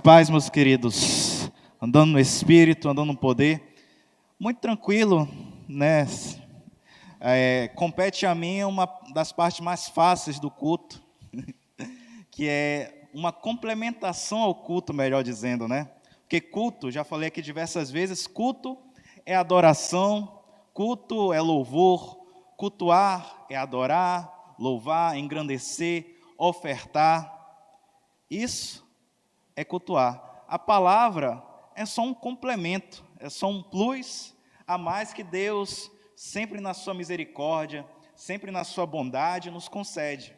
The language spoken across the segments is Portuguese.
paz, meus queridos. Andando no Espírito, andando no poder. Muito tranquilo, né? Compete a mim uma das partes mais fáceis do culto, que é uma complementação ao culto, melhor dizendo, né? Porque culto, já falei aqui diversas vezes, culto é adoração, culto é louvor, cultuar é adorar, louvar, engrandecer, ofertar. Isso é cultuar. A palavra é só um complemento, é só um plus a mais que Deus, sempre na sua misericórdia, sempre na sua bondade, nos concede.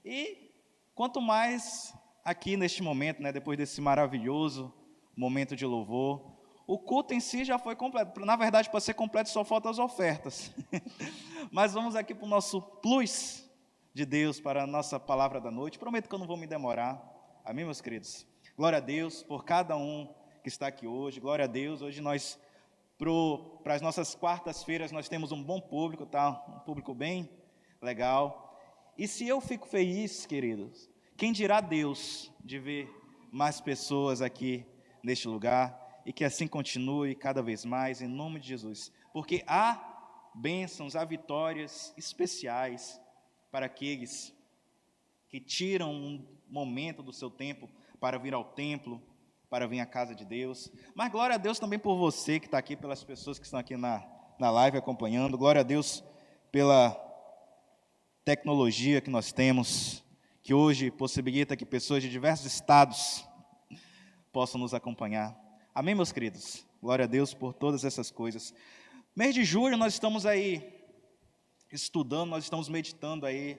E quanto mais aqui neste momento, né, depois desse maravilhoso momento de louvor, o culto em si já foi completo. Na verdade, para ser completo só faltam as ofertas. Mas vamos aqui para o nosso plus de Deus, para a nossa palavra da noite. Prometo que eu não vou me demorar. Amém, meus queridos? Glória a Deus por cada um que está aqui hoje. Glória a Deus. Hoje nós, para as nossas quartas-feiras, nós temos um bom público, tá? Um público bem legal. E se eu fico feliz, queridos, quem dirá Deus de ver mais pessoas aqui neste lugar, e que assim continue cada vez mais, em nome de Jesus. Porque há bênçãos, há vitórias especiais para aqueles que tiram um momento do seu tempo para vir ao templo, para vir à casa de Deus. Mas glória a Deus também por você que está aqui, pelas pessoas que estão aqui na live acompanhando. Glória a Deus pela tecnologia que nós temos, que hoje possibilita que pessoas de diversos estados possam nos acompanhar. Amém, meus queridos? Glória a Deus por todas essas coisas. Mês de julho nós estamos aí estudando, nós estamos meditando aí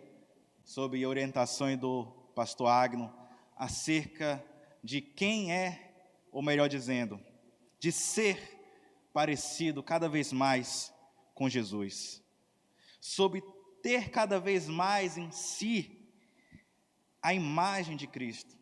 sobre orientações do pastor Agno, acerca de quem é, ou melhor dizendo, de ser parecido cada vez mais com Jesus, sobre ter cada vez mais em si a imagem de Cristo.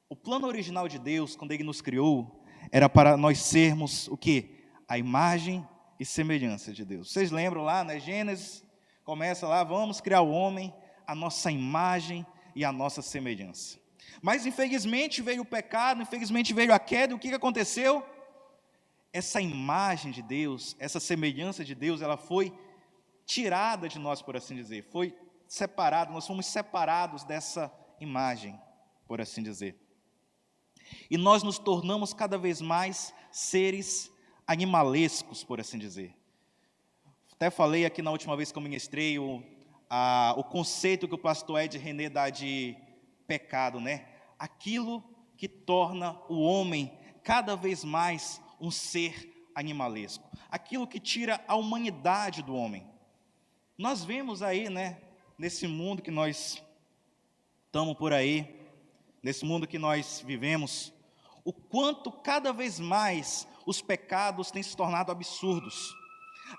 O plano original de Deus, quando Ele nos criou, era para nós sermos o quê? A imagem e semelhança de Deus. Vocês lembram lá, né? Gênesis começa lá, vamos criar o homem, a nossa imagem e a nossa semelhança. Mas infelizmente veio o pecado, infelizmente veio a queda, e o que aconteceu? Essa imagem de Deus, essa semelhança de Deus, ela foi tirada de nós, por assim dizer, foi separada, nós fomos separados dessa imagem, por assim dizer. E nós nos tornamos cada vez mais seres animalescos, por assim dizer. Até falei aqui na última vez que eu ministrei o conceito que o pastor Ed René dá de pecado, né? Aquilo que torna o homem cada vez mais um ser animalesco. Aquilo que tira a humanidade do homem. Nós vemos aí, né? Nesse mundo que nós estamos por aí, nesse mundo que nós vivemos, o quanto cada vez mais os pecados têm se tornado absurdos.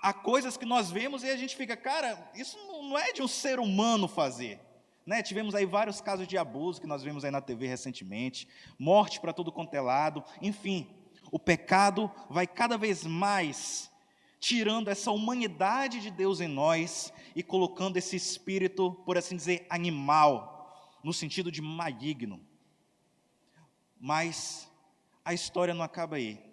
Há coisas que nós vemos e a gente fica, cara, isso não é de um ser humano fazer. Né? Tivemos aí vários casos de abuso que nós vimos aí na TV recentemente, morte para todo quanto é lado, enfim, o pecado vai cada vez mais tirando essa humanidade de Deus em nós e colocando esse espírito, por assim dizer, animal, no sentido de maligno. Mas a história não acaba aí.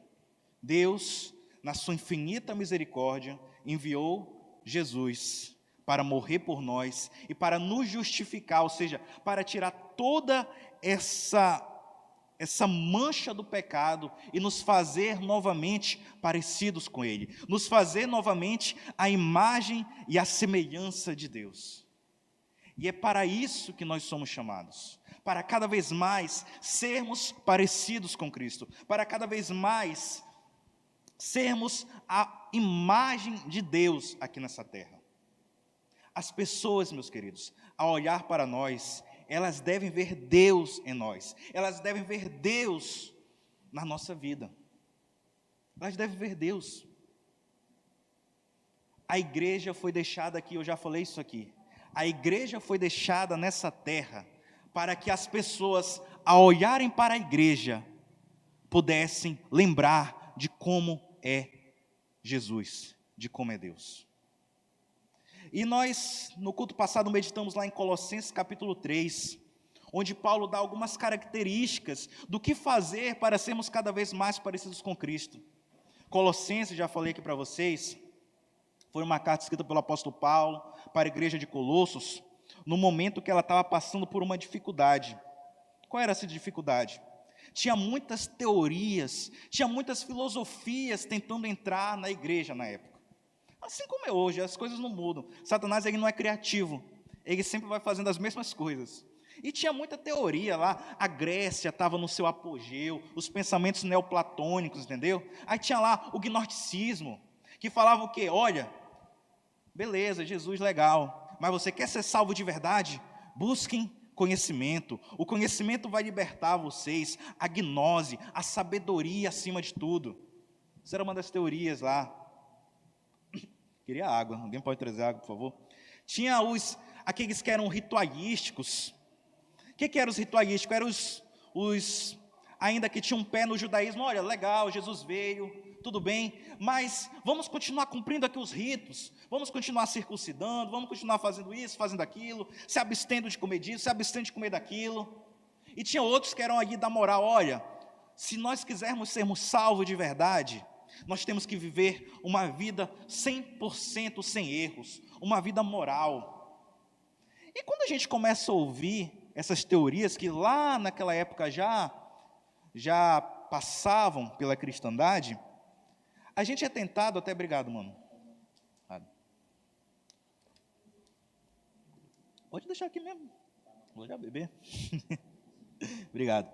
Deus, na sua infinita misericórdia, enviou Jesus para morrer por nós e para nos justificar, ou seja, para tirar toda essa mancha do pecado e nos fazer novamente parecidos com Ele, nos fazer novamente a imagem e a semelhança de Deus. E é para isso que nós somos chamados, para cada vez mais sermos parecidos com Cristo, para cada vez mais sermos a imagem de Deus aqui nessa terra. As pessoas, meus queridos, ao olhar para nós, elas devem ver Deus em nós, elas devem ver Deus na nossa vida, elas devem ver Deus. A igreja foi deixada aqui, eu já falei isso aqui, a igreja foi deixada nessa terra para que as pessoas, ao olharem para a igreja, pudessem lembrar de como é Jesus, de como é Deus. E nós, no culto passado, meditamos lá em Colossenses capítulo 3, onde Paulo dá algumas características do que fazer para sermos cada vez mais parecidos com Cristo. Colossenses, já falei aqui para vocês, foi uma carta escrita pelo apóstolo Paulo para a igreja de Colossos, no momento que ela estava passando por uma dificuldade. Qual era essa dificuldade? Tinha muitas teorias, tinha muitas filosofias tentando entrar na igreja na época. Assim como é hoje, as coisas não mudam. Satanás, ele não é criativo, ele sempre vai fazendo as mesmas coisas. E tinha muita teoria lá, a Grécia estava no seu apogeu, os pensamentos neoplatônicos, entendeu? Aí tinha lá o gnosticismo, que falava o quê? Olha, beleza, Jesus legal, mas você quer ser salvo de verdade? Busquem conhecimento. O conhecimento vai libertar vocês, a gnose, a sabedoria acima de tudo. Isso era uma das teorias lá. Queria água, alguém pode trazer água, por favor? Tinha aqueles que eram ritualísticos. O que eram os ritualísticos? Eram os ainda que tinham um pé no judaísmo. Olha, legal, Jesus veio, tudo bem, mas vamos continuar cumprindo aqui os ritos, vamos continuar circuncidando, vamos continuar fazendo isso, fazendo aquilo, se abstendo de comer disso, se abstendo de comer daquilo. E tinha outros que eram ali da moral. Olha, se nós quisermos sermos salvos de verdade, nós temos que viver uma vida 100% sem erros, uma vida moral. E quando a gente começa a ouvir essas teorias que lá naquela época já passavam pela cristandade, a gente é tentado até... Obrigado, mano. Pode deixar aqui mesmo. Vou já beber. Obrigado.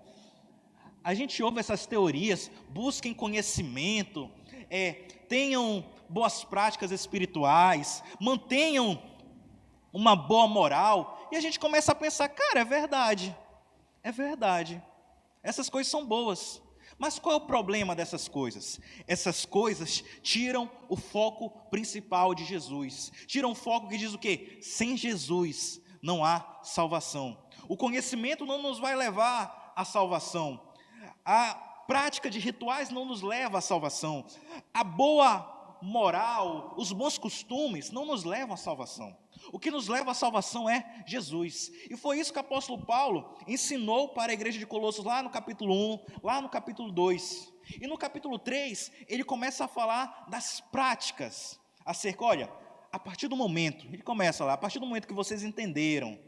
A gente ouve essas teorias, busquem conhecimento, tenham boas práticas espirituais, mantenham uma boa moral, e a gente começa a pensar, cara, é verdade, essas coisas são boas, mas qual é o problema dessas coisas? Essas coisas tiram o foco principal de Jesus, tiram o foco que diz o quê? Sem Jesus não há salvação. O conhecimento não nos vai levar à salvação, a prática de rituais não nos leva à salvação, a boa moral, os bons costumes não nos levam à salvação. O que nos leva à salvação é Jesus. E foi isso que o apóstolo Paulo ensinou para a igreja de Colossos, lá no capítulo 1, lá no capítulo 2. E no capítulo 3, ele começa a falar das práticas acerca, olha, a partir do momento, ele começa lá, a partir do momento que vocês entenderam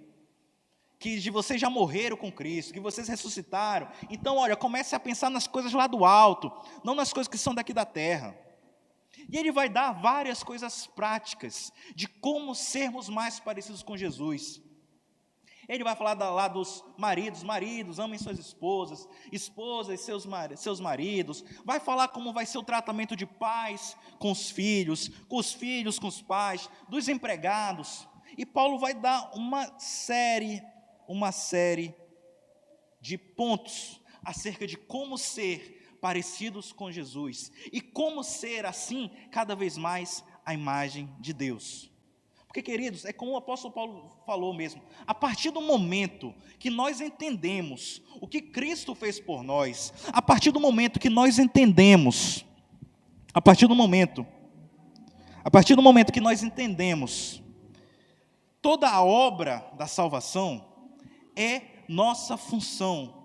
que vocês já morreram com Cristo, que vocês ressuscitaram, então, olha, comece a pensar nas coisas lá do alto, não nas coisas que são daqui da terra. E ele vai dar várias coisas práticas de como sermos mais parecidos com Jesus. Ele vai falar lá dos maridos, amem suas esposas, esposas, seus maridos. Vai falar como vai ser o tratamento de pais com os filhos com os pais, dos empregados. E Paulo vai dar uma série de pontos acerca de como ser parecidos com Jesus, e como ser assim, cada vez mais, a imagem de Deus. Porque, queridos, é como o apóstolo Paulo falou mesmo, a partir do momento que nós entendemos o que Cristo fez por nós, a partir do momento que nós entendemos, a partir do momento que nós entendemos toda a obra da salvação, é nossa função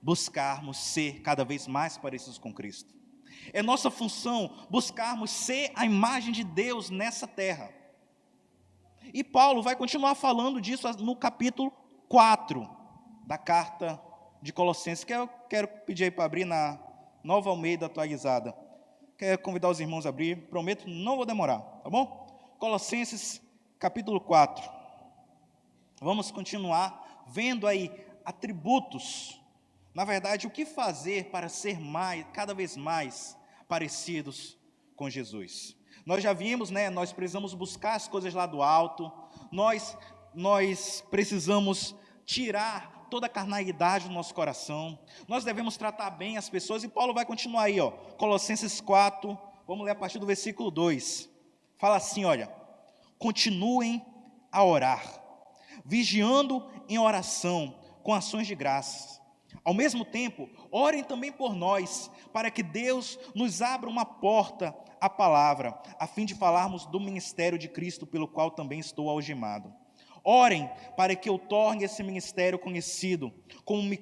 buscarmos ser cada vez mais parecidos com Cristo. É nossa função buscarmos ser a imagem de Deus nessa terra. E Paulo vai continuar falando disso no capítulo 4 da carta de Colossenses, que eu quero pedir aí para abrir na Nova Almeida atualizada. Quero convidar os irmãos a abrir, prometo, não vou demorar, tá bom? Colossenses capítulo 4. Vamos continuar vendo aí atributos. Na verdade, o que fazer para ser cada vez mais parecidos com Jesus? Nós já vimos, nós precisamos buscar as coisas lá do alto, nós precisamos tirar toda a carnalidade do nosso coração, nós devemos tratar bem as pessoas, e Paulo vai continuar aí, Colossenses 4, vamos ler a partir do versículo 2, fala assim, olha, continuem a orar, vigiando em oração, com ações de graças. Ao mesmo tempo, orem também por nós, para que Deus nos abra uma porta à palavra, a fim de falarmos do ministério de Cristo, pelo qual também estou algemado. Orem para que eu torne esse ministério conhecido, como me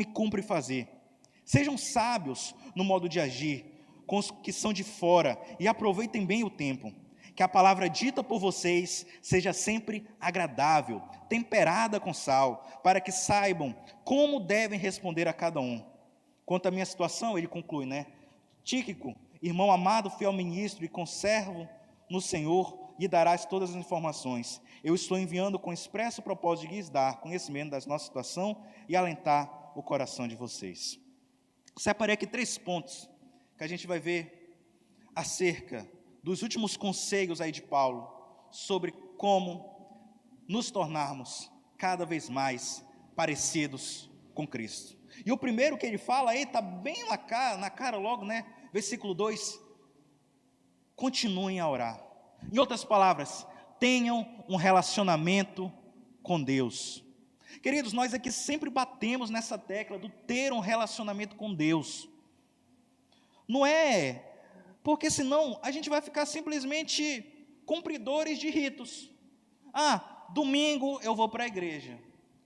cumpre fazer. Sejam sábios no modo de agir com os que são de fora e aproveitem bem o tempo. Que a palavra dita por vocês seja sempre agradável, temperada com sal, para que saibam como devem responder a cada um. Quanto à minha situação, ele conclui, Tíquico, irmão amado, fiel ministro e conservo no Senhor, lhe darás todas as informações. Eu estou enviando com expresso propósito de lhes dar conhecimento da nossa situação e alentar o coração de vocês. Separei aqui 3 pontos que a gente vai ver acerca dos últimos conselhos aí de Paulo sobre como nos tornarmos cada vez mais parecidos com Cristo. E o primeiro que ele fala aí está bem na cara logo, versículo 2, continuem a orar. Em outras palavras, tenham um relacionamento com Deus. Queridos, nós aqui sempre batemos nessa tecla do ter um relacionamento com Deus. Não é, porque senão a gente vai ficar simplesmente cumpridores de ritos. Domingo eu vou para a igreja,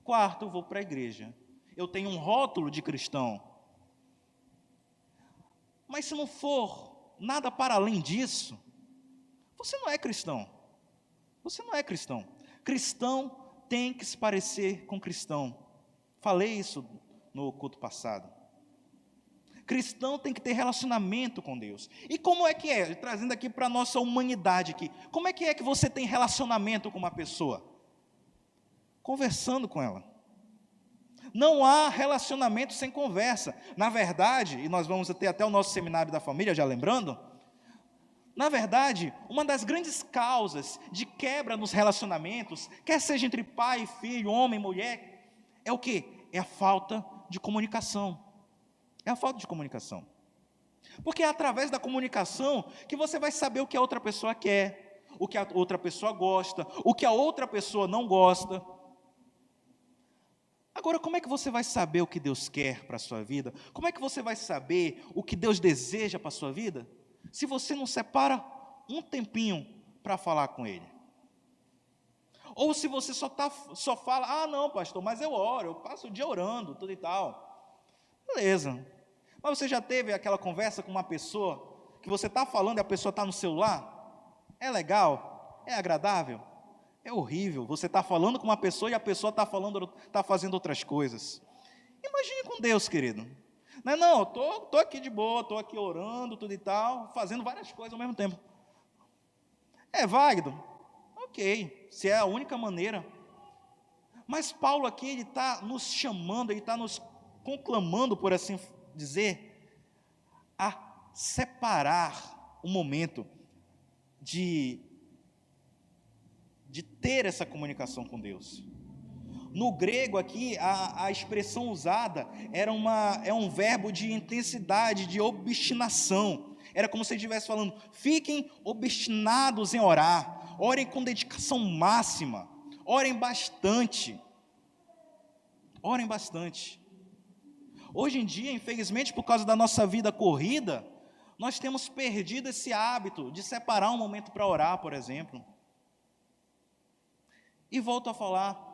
quarto eu vou para a igreja. Eu tenho um rótulo de cristão. Mas se não for nada para além disso, você não é cristão. Você não é cristão. Cristão tem que se parecer com cristão. Falei isso no culto passado. Cristão tem que ter relacionamento com Deus. E como é que é? Trazendo aqui para a nossa humanidade aqui. Como é que você tem relacionamento com uma pessoa? Conversando com ela. Não há relacionamento sem conversa. Na verdade, e nós vamos ter até o nosso seminário da família, já lembrando, na verdade, uma das grandes causas de quebra nos relacionamentos, quer seja entre pai e filho, homem e mulher, é o quê? É a falta de comunicação. É a falta de comunicação. Porque é através da comunicação que você vai saber o que a outra pessoa quer, o que a outra pessoa gosta, o que a outra pessoa não gosta. Agora, como é que você vai saber o que Deus quer para a sua vida? Como é que você vai saber o que Deus deseja para a sua vida? Se você não separa um tempinho para falar com Ele. Ou se você só fala, não pastor, mas eu oro, eu passo o dia orando, tudo e tal. Beleza. Mas você já teve aquela conversa com uma pessoa, que você está falando e a pessoa está no celular? É legal? É agradável? É horrível. Você está falando com uma pessoa e a pessoa está fazendo outras coisas. Imagine com Deus, querido. Não, estou aqui de boa, estou aqui orando, tudo e tal, fazendo várias coisas ao mesmo tempo. É válido? Ok, se é a única maneira. Mas Paulo aqui, ele está nos chamando, ele está nos conclamando, por assim dizer, a separar o momento de ter essa comunicação com Deus. No grego aqui, a expressão usada é um verbo de intensidade, de obstinação. Era como se ele estivesse falando, fiquem obstinados em orar, orem com dedicação máxima, orem bastante. Orem bastante. Hoje em dia, infelizmente, por causa da nossa vida corrida, nós temos perdido esse hábito de separar um momento para orar, por exemplo. E volto a falar,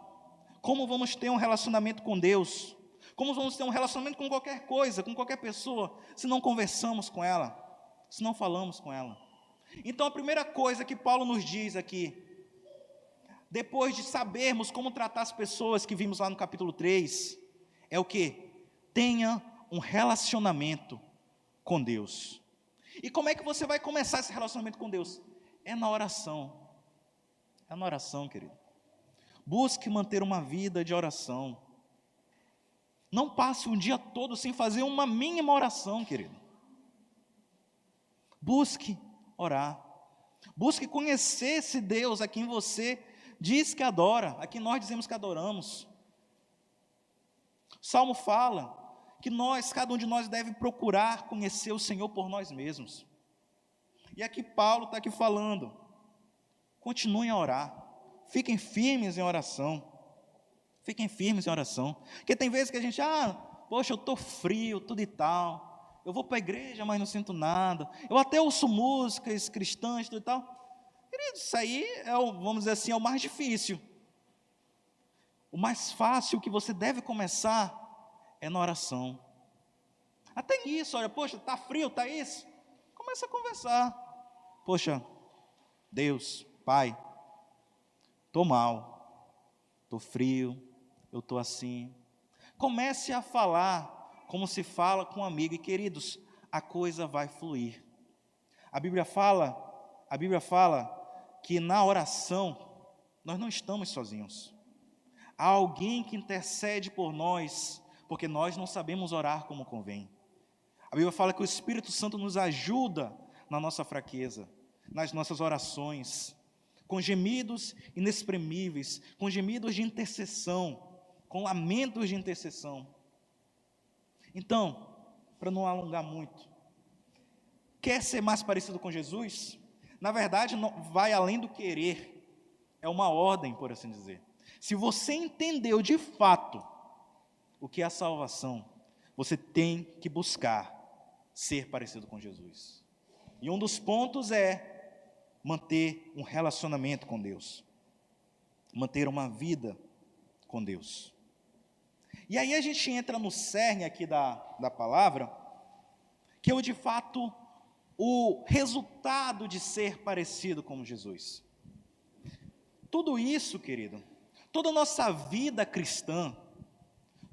como vamos ter um relacionamento com Deus? Como vamos ter um relacionamento com qualquer coisa, com qualquer pessoa, se não conversamos com ela, se não falamos com ela? Então a primeira coisa que Paulo nos diz aqui, depois de sabermos como tratar as pessoas que vimos lá no capítulo 3, é o quê? Tenha um relacionamento com Deus. E como é que você vai começar esse relacionamento com Deus? É na oração. É na oração, querido. Busque manter uma vida de oração. Não passe um dia todo sem fazer uma mínima oração, querido. Busque orar. Busque conhecer esse Deus a quem você diz que adora, a quem nós dizemos que adoramos. O Salmo fala que cada um de nós deve procurar conhecer o Senhor por nós mesmos. E aqui Paulo está aqui falando, continuem a orar. Fiquem firmes em oração. Fiquem firmes em oração. Porque tem vezes que a gente, poxa, eu estou frio, tudo e tal. Eu vou para a igreja, mas não sinto nada. Eu até ouço músicas cristãs, tudo e tal. Isso aí vamos dizer assim, é o mais difícil. O mais fácil que você deve começar é na oração. Até isso, olha, poxa, está frio, está isso. Começa a conversar. Poxa, Deus, Pai, estou mal, estou frio, eu estou assim. Comece a falar como se fala com um amigo. E queridos, a coisa vai fluir. A Bíblia fala que na oração nós não estamos sozinhos. Há alguém que intercede por nós, porque nós não sabemos orar como convém. A Bíblia fala que o Espírito Santo nos ajuda na nossa fraqueza, nas nossas orações, com gemidos inexprimíveis, com gemidos de intercessão, com lamentos de intercessão. Então, para não alongar muito, quer ser mais parecido com Jesus? Na verdade, não, vai além do querer, é uma ordem, por assim dizer. Se você entendeu de fato o que é a salvação, você tem que buscar ser parecido com Jesus. E um dos pontos é manter um relacionamento com Deus, manter uma vida com Deus. E aí a gente entra no cerne aqui da palavra, que é de fato o resultado de ser parecido com Jesus. Tudo isso, querido, toda a nossa vida cristã,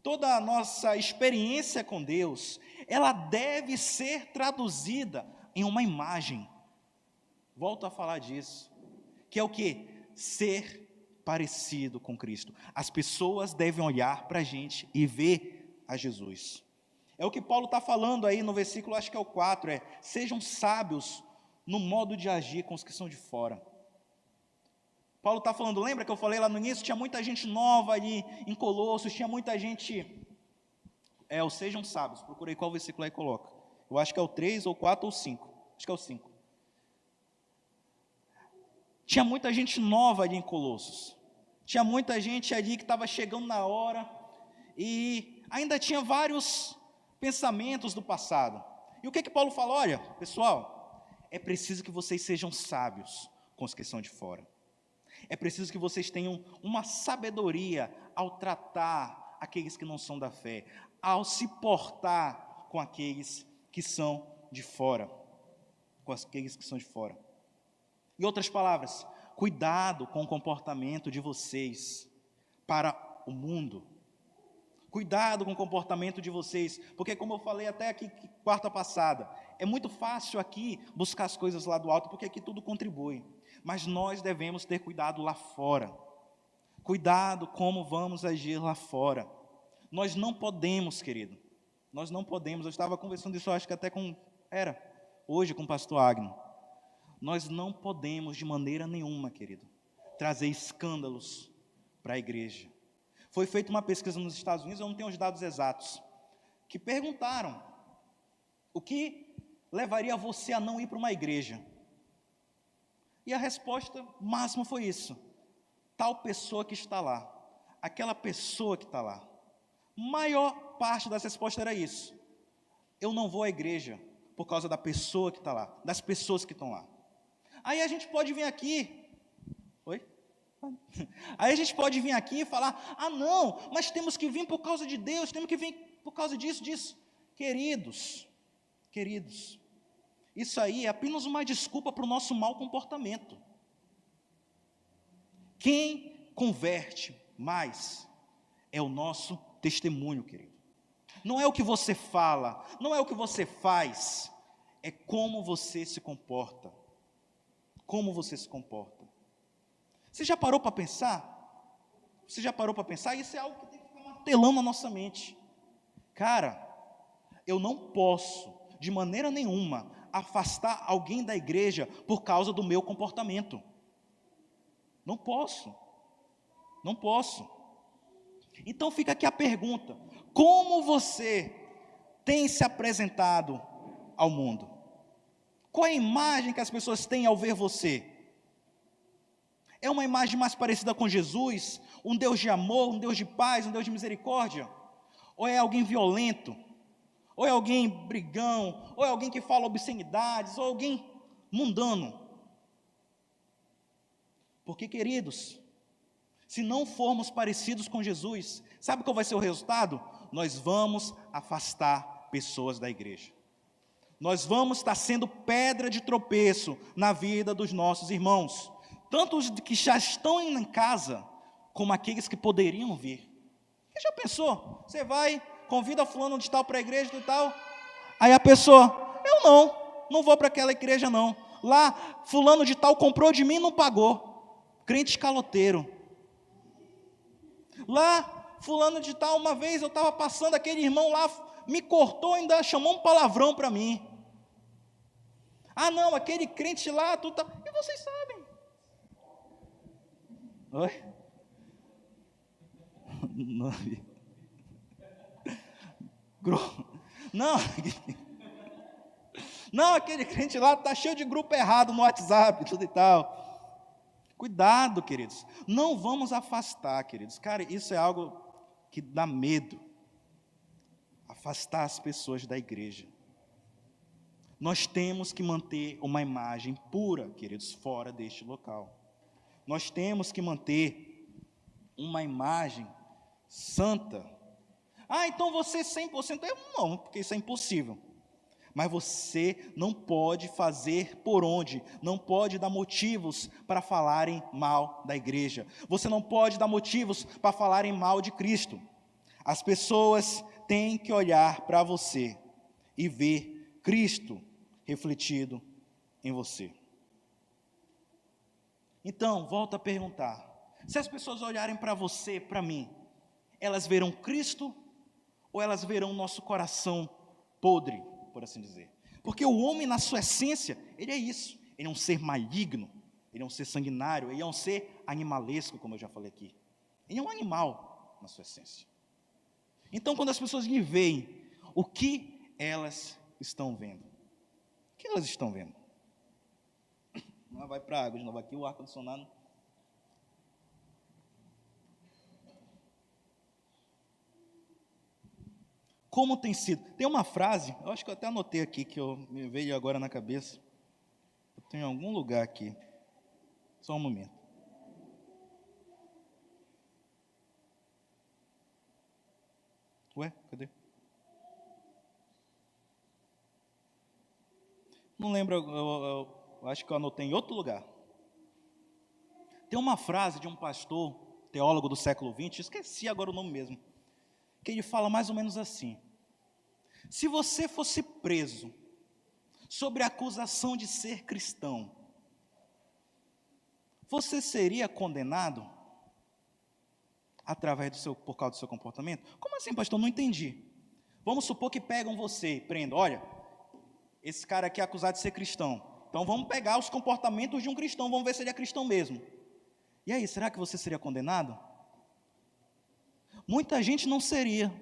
toda a nossa experiência com Deus, ela deve ser traduzida em uma imagem. Volto a falar disso, que é o quê? Ser parecido com Cristo. As pessoas devem olhar para a gente e ver a Jesus. É o que Paulo está falando aí no versículo, acho que é o 4, sejam sábios no modo de agir com os que são de fora. Paulo está falando, lembra que eu falei lá no início, tinha muita gente nova ali em Colossos, tinha muita gente, sejam sábios, procurei qual versículo aí coloca, eu acho que é o 3 ou 4 ou 5, acho que é o 5. Tinha muita gente nova ali em Colossos, tinha muita gente ali que estava chegando na hora, e ainda tinha vários pensamentos do passado. E o que Paulo fala? Olha, pessoal, é preciso que vocês sejam sábios com os que são de fora. É preciso que vocês tenham uma sabedoria ao tratar aqueles que não são da fé, ao se portar com aqueles que são de fora, com aqueles que são de fora. Em outras palavras, cuidado com o comportamento de vocês para o mundo. Cuidado com o comportamento de vocês, porque como eu falei até aqui quarta passada, é muito fácil aqui buscar as coisas lá do alto, porque aqui tudo contribui. Mas nós devemos ter cuidado lá fora. Cuidado como vamos agir lá fora. Nós não podemos, querido. Nós não podemos. Eu estava conversando isso, acho que até hoje com o pastor Agno. Nós não podemos de maneira nenhuma, querido, trazer escândalos para a igreja. Foi feita uma pesquisa nos Estados Unidos, eu não tenho os dados exatos, que perguntaram o que levaria você a não ir para uma igreja. E a resposta máxima foi isso: tal pessoa que está lá, aquela pessoa que está lá. Maior parte das respostas era isso: eu não vou à igreja por causa da pessoa que está lá, das pessoas que estão lá. Aí a gente pode vir aqui, Aí a gente pode vir aqui e falar, não, mas temos que vir por causa de Deus, temos que vir por causa disso. Queridos, isso aí é apenas uma desculpa para o nosso mau comportamento. Quem converte mais é o nosso testemunho, querido. Não é o que você fala, não é o que você faz, é como você se comporta. Como você se comporta. Você já parou para pensar? Isso é algo que tem que ficar martelando na nossa mente. Cara, eu não posso, de maneira nenhuma, afastar alguém da igreja por causa do meu comportamento. Não posso. Então fica aqui a pergunta: como você tem se apresentado ao mundo? Qual é a imagem que as pessoas têm ao ver você? É uma imagem mais parecida com Jesus, um Deus de amor, um Deus de paz, um Deus de misericórdia? Ou é alguém violento? Ou é alguém brigão? Ou é alguém que fala obscenidades? Ou alguém mundano? Porque, queridos, se não formos parecidos com Jesus, sabe qual vai ser o resultado? Nós vamos afastar pessoas da igreja. Nós vamos estar sendo pedra de tropeço na vida dos nossos irmãos, tanto os que já estão em casa, como aqueles que poderiam vir. Você já pensou? Você vai, convida fulano de tal para a igreja e tal, aí a pessoa, eu não vou para aquela igreja não. Lá, fulano de tal comprou de mim e não pagou. Crente escaloteiro. Lá, fulano de tal, uma vez eu estava passando, aquele irmão lá me cortou, ainda chamou um palavrão para mim. Ah não, aquele crente lá, tudo tá... E vocês sabem. Oi? Não, não, aquele crente lá está cheio de grupo errado no WhatsApp, tudo e tal. Cuidado, queridos. Não vamos afastar, queridos. Cara, isso é algo que dá medo. Afastar as pessoas da igreja. Nós temos que manter uma imagem pura, queridos, fora deste local. Nós temos que manter uma imagem santa. Ah, então você 100% não, porque isso é impossível. Mas você não pode fazer por onde, não pode dar motivos para falarem mal da igreja. Você não pode dar motivos para falarem mal de Cristo. As pessoas têm que olhar para você e ver Cristo refletido em você. Então, volto a perguntar, se as pessoas olharem para você, para mim, elas verão Cristo ou elas verão nosso coração podre, por assim dizer? Porque o homem, na sua essência, ele é isso. Ele é um ser maligno, ele é um ser sanguinário, ele é um ser animalesco, como eu já falei aqui. Ele é um animal, na sua essência. Então, quando as pessoas lhe veem, o que elas estão vendo? O que elas estão vendo? Não vai para a água de novo aqui, o ar-condicionado. Como tem sido? Tem uma frase, eu acho que eu até anotei aqui, que me veio agora na cabeça. Eu tenho em algum lugar aqui. Só um momento. Ué, cadê? Não lembro, eu acho que eu anotei em outro lugar. Tem uma frase de um pastor, teólogo do século XX, esqueci agora o nome mesmo, que ele fala mais ou menos assim: se você fosse preso sobre a acusação de ser cristão, você seria condenado por causa do seu comportamento? Como assim, pastor? Não entendi. Vamos supor que pegam você e prendam. Olha, esse cara aqui é acusado de ser cristão. Então vamos pegar os comportamentos de um cristão, vamos ver se ele é cristão mesmo. E aí, será que você seria condenado? Muita gente não seria.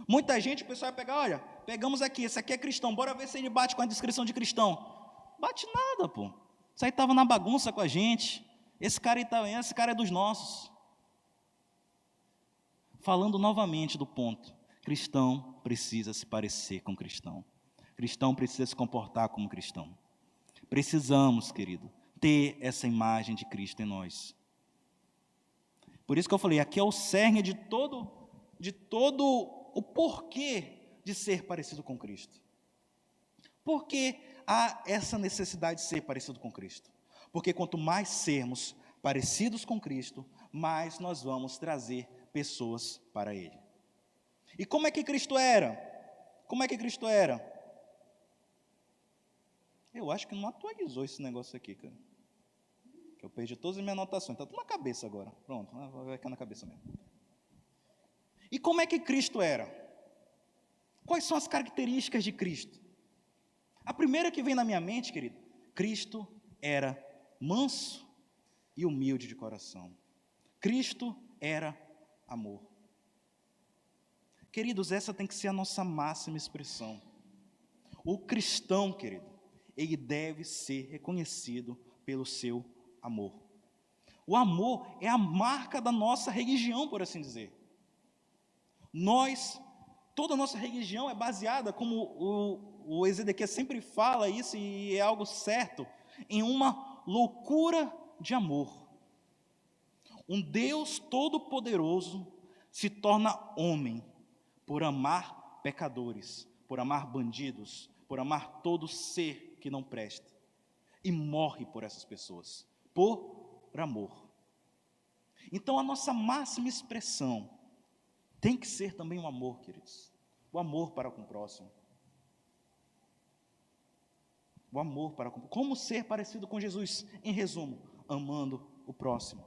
Muita gente, o pessoal vai pegar, olha, pegamos aqui, esse aqui é cristão, bora ver se ele bate com a descrição de cristão. Bate nada, pô. Isso aí estava na bagunça com a gente. Esse cara é dos nossos. Falando novamente do ponto, cristão precisa se parecer com cristão. Cristão precisa se comportar como cristão. Precisamos, querido, ter essa imagem de Cristo em nós. Por isso que eu falei, aqui é o cerne de todo o porquê de ser parecido com Cristo. Por que há essa necessidade de ser parecido com Cristo? Porque quanto mais sermos parecidos com Cristo, mais nós vamos trazer pessoas para Ele. E como é que Cristo era? Como é que Cristo era? Eu acho que não atualizou esse negócio aqui, cara. Que eu perdi todas as minhas anotações. Está tudo na cabeça agora. Pronto, vai ficar na cabeça mesmo. E como é que Cristo era? Quais são as características de Cristo? A primeira que vem na minha mente, querido, Cristo era manso e humilde de coração. Cristo era amor. Queridos, essa tem que ser a nossa máxima expressão. O cristão, querido, ele deve ser reconhecido pelo seu amor. O amor é a marca da nossa religião, por assim dizer. Toda a nossa religião é baseada, como o Ezequiel sempre fala isso, e é algo certo, em uma loucura de amor. Um Deus todo-poderoso se torna homem por amar pecadores, por amar bandidos, por amar todo ser que não presta. E morre por essas pessoas, por amor. Então a nossa máxima expressão tem que ser também o amor, queridos. O amor para com o próximo. O amor para com... Como ser parecido com Jesus? Em resumo, amando o próximo,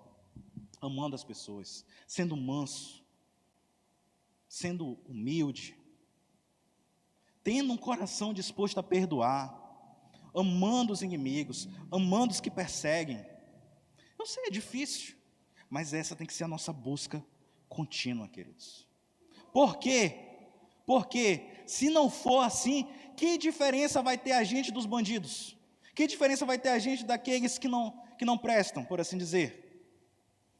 amando as pessoas, sendo manso, sendo humilde, tendo um coração disposto a perdoar, amando os inimigos, amando os que perseguem. Eu sei, é difícil, mas essa tem que ser a nossa busca contínua, queridos. Por quê? Porque se não for assim, que diferença vai ter a gente dos bandidos? Que diferença vai ter a gente daqueles que não prestam, por assim dizer?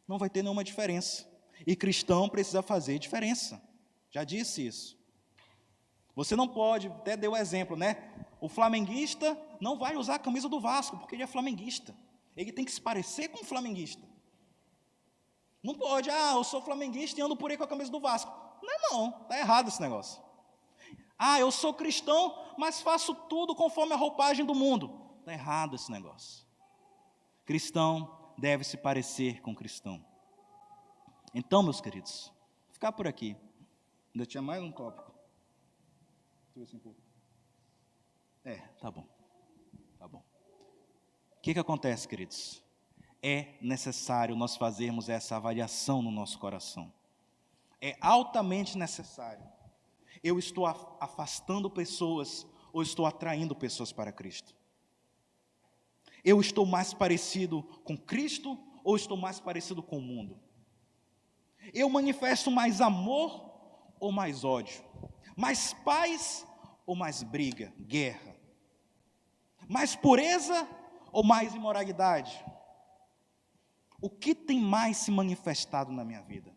Não vai ter nenhuma diferença. E cristão precisa fazer diferença. Já disse isso. Você não pode, até deu o exemplo, né? O flamenguista não vai usar a camisa do Vasco, porque ele é flamenguista. Ele tem que se parecer com um flamenguista. Não pode, eu sou flamenguista e ando por aí com a camisa do Vasco. Não, está errado esse negócio. Eu sou cristão, mas faço tudo conforme a roupagem do mundo. Está errado esse negócio. Cristão deve se parecer com cristão. Então, meus queridos, vou ficar por aqui. Ainda tinha mais um tópico. Tá bom. O que acontece, queridos? É necessário nós fazermos essa avaliação no nosso coração. É altamente necessário. Eu estou afastando pessoas ou estou atraindo pessoas para Cristo? Eu estou mais parecido com Cristo ou estou mais parecido com o mundo? Eu manifesto mais amor ou mais ódio? Mais paz ou mais briga, guerra? Mais pureza ou mais imoralidade? O que tem mais se manifestado na minha vida?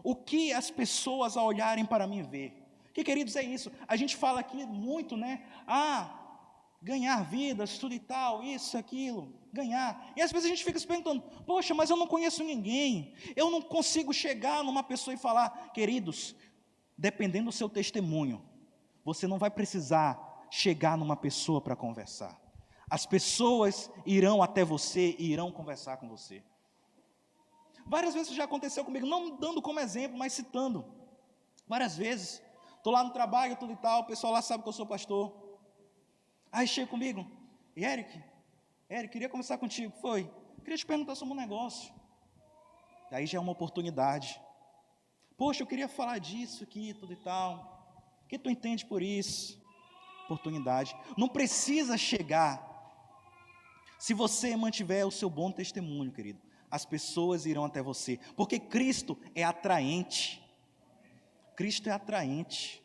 O que as pessoas ao olharem para mim ver? Que, queridos, é isso. A gente fala aqui muito, né? Ganhar vidas, tudo e tal, isso, aquilo, ganhar. E às vezes a gente fica se perguntando, poxa, mas eu não conheço ninguém. Eu não consigo chegar numa pessoa e falar, queridos, dependendo do seu testemunho, você não vai precisar chegar numa pessoa para conversar. As pessoas irão até você e irão conversar com você. Várias vezes já aconteceu comigo, não dando como exemplo, mas citando. Várias vezes, estou lá no trabalho, tudo e tal, o pessoal lá sabe que eu sou pastor. Aí chega comigo, Eric, queria conversar contigo. Foi, queria te perguntar sobre um negócio. Aí já é uma oportunidade. Poxa, eu queria falar disso aqui, tudo e tal. O que tu entende por isso? Oportunidade. Não precisa chegar. Se você mantiver o seu bom testemunho, querido, as pessoas irão até você, porque Cristo é atraente. Cristo é atraente.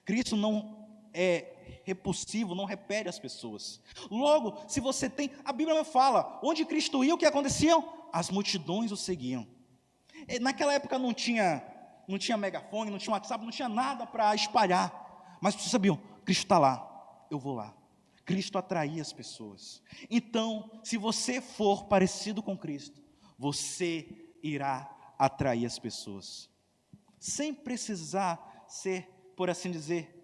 Cristo não é repulsivo, não repele as pessoas. Logo, se você tem, a Bíblia fala, onde Cristo ia, o que acontecia? As multidões o seguiam. Naquela época não tinha megafone, não tinha WhatsApp, não tinha nada para espalhar, mas vocês sabiam, Cristo está lá, eu vou lá. Cristo atraía as pessoas. Então, se você for parecido com Cristo, você irá atrair as pessoas, sem precisar ser, por assim dizer,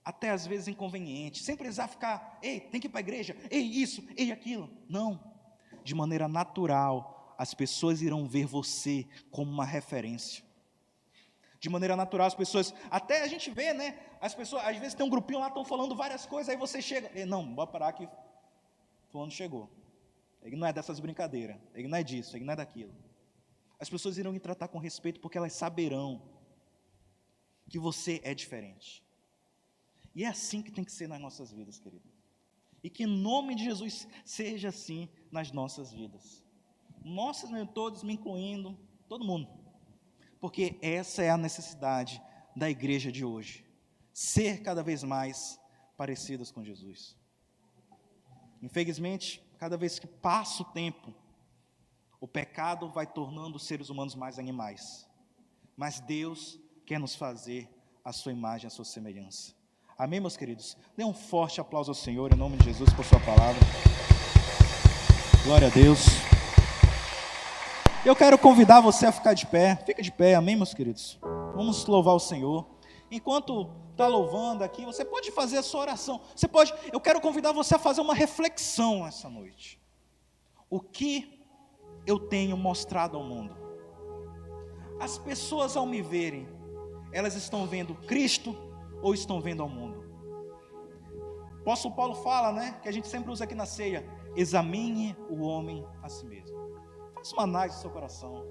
até às vezes inconveniente, sem precisar ficar, tem que ir para a igreja, isso, aquilo. Não, de maneira natural, as pessoas irão ver você como uma referência. De maneira natural, as pessoas, até a gente vê, né, as pessoas, às vezes tem um grupinho lá, estão falando várias coisas, aí você chega, não, bora parar que fulano chegou. Ele não é dessas brincadeiras, ele não é disso, ele não é daquilo. As pessoas irão lhe tratar com respeito, porque elas saberão que você é diferente. E é assim que tem que ser nas nossas vidas, querido. E que em nome de Jesus seja assim nas nossas vidas. Nossas, todos, me incluindo, todo mundo. Porque essa é a necessidade da igreja de hoje. Ser cada vez mais parecidas com Jesus. Infelizmente, cada vez que passa o tempo, o pecado vai tornando os seres humanos mais animais. Mas Deus quer nos fazer a sua imagem, a sua semelhança. Amém, meus queridos? Dê um forte aplauso ao Senhor, em nome de Jesus, por sua palavra. Glória a Deus. Eu quero convidar você a ficar de pé. Fica de pé, amém, meus queridos? Vamos louvar o Senhor. Enquanto está louvando aqui, você pode fazer a sua oração. Eu quero convidar você a fazer uma reflexão essa noite. O que eu tenho mostrado ao mundo? As pessoas, ao me verem, elas estão vendo Cristo ou estão vendo ao mundo? O apóstolo Paulo fala, né, que a gente sempre usa aqui na ceia: examine o homem a si mesmo. Faça uma análise do seu coração.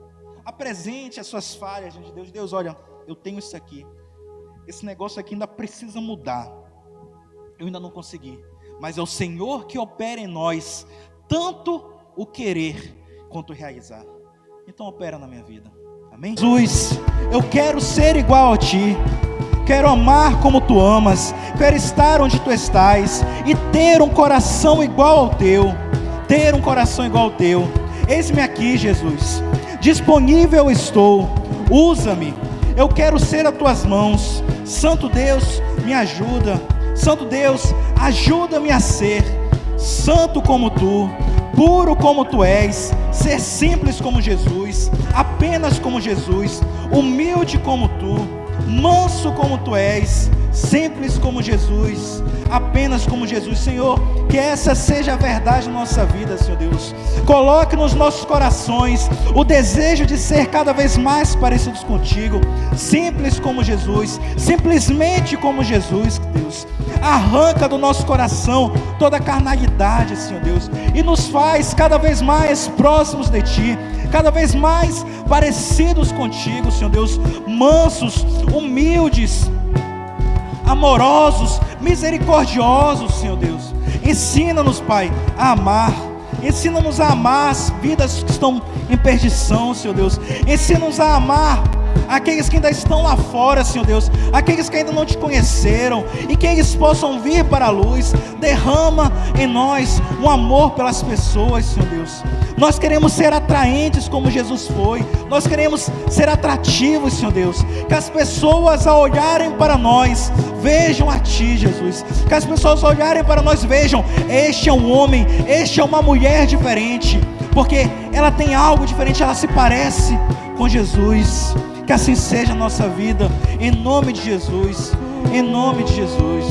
Apresente as suas falhas diante de Deus. Deus, olha, eu tenho isso aqui. Esse negócio aqui ainda precisa mudar. Eu ainda não consegui. Mas é o Senhor que opera em nós, tanto o querer quanto o realizar. Então opera na minha vida. Amém? Jesus, eu quero ser igual a Ti. Quero amar como Tu amas. Quero estar onde Tu estás. E ter um coração igual ao Teu. Ter um coração igual ao Teu. Eis-me aqui, Jesus. Disponível estou. Usa-me. Eu quero ser as Tuas mãos. Santo Deus, me ajuda. Santo Deus, ajuda-me a ser santo como Tu, puro como Tu és, ser simples como Jesus, apenas como Jesus, humilde como Tu, manso como Tu és, simples como Jesus, apenas como Jesus. Senhor, que essa seja a verdade na nossa vida, Senhor Deus. Coloque nos nossos corações o desejo de ser cada vez mais parecidos contigo, simples como Jesus, simplesmente como Jesus, Deus. Arranca do nosso coração toda a carnalidade, Senhor Deus, e nos faz cada vez mais próximos de Ti, cada vez mais parecidos contigo, Senhor Deus, mansos, humildes, amorosos, misericordiosos, Senhor Deus. Ensina-nos, Pai, a amar. Ensina-nos a amar as vidas que estão em perdição, Senhor Deus. Ensina-nos a amar aqueles que ainda estão lá fora, Senhor Deus, aqueles que ainda não Te conheceram, e que eles possam vir para a luz. Derrama em nós um amor pelas pessoas, Senhor Deus. Nós queremos ser atraentes como Jesus foi. Nós queremos ser atrativos, Senhor Deus. Que as pessoas, ao olharem para nós, vejam a Ti, Jesus. Que as pessoas, ao olharem para nós, vejam: este é um homem, este é uma mulher diferente, porque ela tem algo diferente, ela se parece com Jesus. Que assim seja a nossa vida, em nome de Jesus, em nome de Jesus.